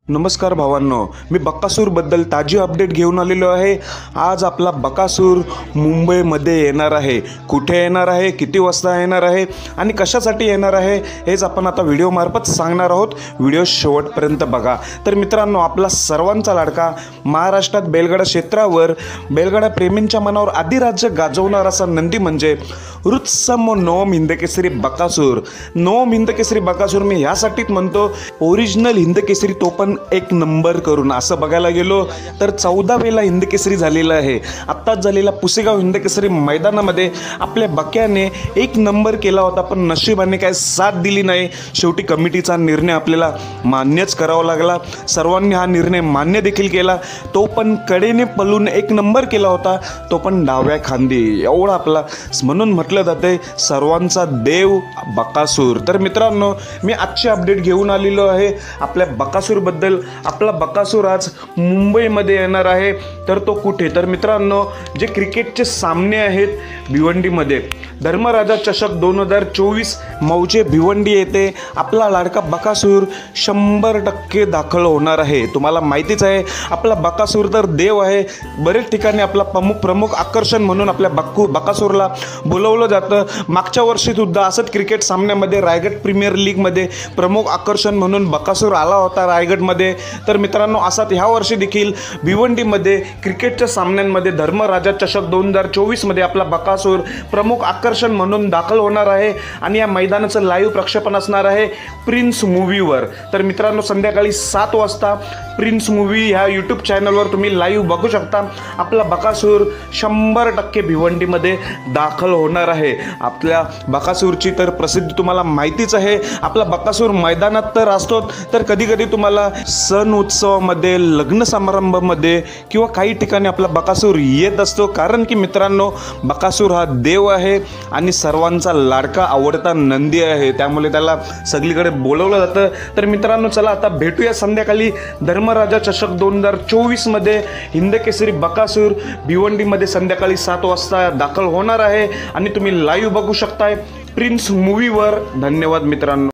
नमस्कार भावांनो, मी बकासूरबद्दल ताजी अपडेट घेऊन आलेलो आहे। आज आपला बकासूर मुंबईमध्ये येणार आहे। कुठे येणार आहे, किती वाजता येणार आहे आणि कशासाठी येणार आहे हेच आपण आता व्हिडिओमार्फत सांगणार आहोत। व्हिडिओ शेवटपर्यंत बघा। तर मित्रांनो, आपला सर्वांचा लाडका महाराष्ट्रात बैलगाडा क्षेत्रावर बैलगाडा प्रेमींच्या मनावर अधिराज्य गाजवणार असा नंदी म्हणजे रुत्सम नोम हिंदकेसरी बकासूर। नोम हिंदकेसरी बकासूर मी ह्यासाठीच म्हणतो, ओरिजिनल हिंदकेसरी तो पण एक नंबर करून। असं बघायला गेलो तर 14 वेळेला हिंदकेसरी झालेला आहे। आत्ताच झालेला पुसेगाव हिंदकेसरी मैदानामध्ये आपल्या बक्याने एक नंबर केला होता, पण नशिबाने काय साथ दिली नाही। शेवटी कमिटीचा निर्णय आपल्याला मान्यच करावा लागला। सर्वांनी हा निर्णय मान्य देखील केला। तो पण कडेने पळून एक नंबर केला होता, तो पण डाव्या खांदी। एवढा आपला म्हणून म्हटलं जाते सर्वांचा देव बकासूर। तर मित्रांनो, मी आजची अपडेट घेऊन आलेलो आहे आपल्या बकासूरबद्दल। आपला बकासूर आज मुंबईमध्ये येणार आहे। तर तो कुठे, तर मित्रांनो, जे क्रिकेटचे सामने आहेत भिवंडीमध्ये, धर्मराजा चषक 2024 मौजे भिवंडी येथे आपला लाडका बकासूर 100% दाखल होणार आहे। तुम्हाला माहितीच आहे, आपला बकासूर तर देव आहे। बरेच ठिकाणी आपला प्रमुख आकर्षण म्हणून आपल्या बकासूरला बोलवलं जातं। मागच्या वर्षी सुद्धा असंच क्रिकेट सामन्यामध्ये रायगड प्रीमियर लीगमध्ये प्रमुख आकर्षण म्हणून बकासूर आला होता रायगडमध्ये। तर मित्रांनो, असाच ह्या वर्षी देखील भिवंडीमध्ये क्रिकेटच्या सामन्यांमध्ये धर्मराजा चषक 2024 मध्ये आपला बकासूर प्रमुख आकर्षण म्हणून दाखल होणार आहे आणि या मैदानाचं लाईव्ह प्रक्षेपण असणार आहे प्रिन्स मूव्हीवर। तर मित्रांनो, संध्याकाळी 7 वाजता प्रिन्स मूव्ही ह्या यूट्यूब चॅनलवर तुम्ही लाईव्ह बघू शकता। आपला बकासूर 100% भिवंडीमध्ये दाखल होणार आहे। आपल्या बकासूरची तर प्रसिद्धी तुम्हाला माहितीच आहे। आपला बकासूर मैदानात तर असतो, तर कधी कधी तुम्हाला सण उत्सवामध्ये, लग्न समारंभामध्ये किंवा काही ठिकाणी आपला बकासूर येत असतो। कारण की मित्रांनो, बकासूर हा देव आहे आणि सर्वांचा लाडका आवडता नंदी आहे, त्यामुळे त्याला सगळीकडे बोलवलं जातं। तर मित्रांनो, चला आता भेटूया संध्याकाळी धर्मराजा चषक 2024 मध्ये हिंदकेसरी बकासूर भिवंडीमध्ये संध्याकाळी 7 वाजता दाखल होणार आहे आणि तुम्ही लाईव्ह बघू शकताय प्रिन्स मूव्हीवर। धन्यवाद मित्रांनो।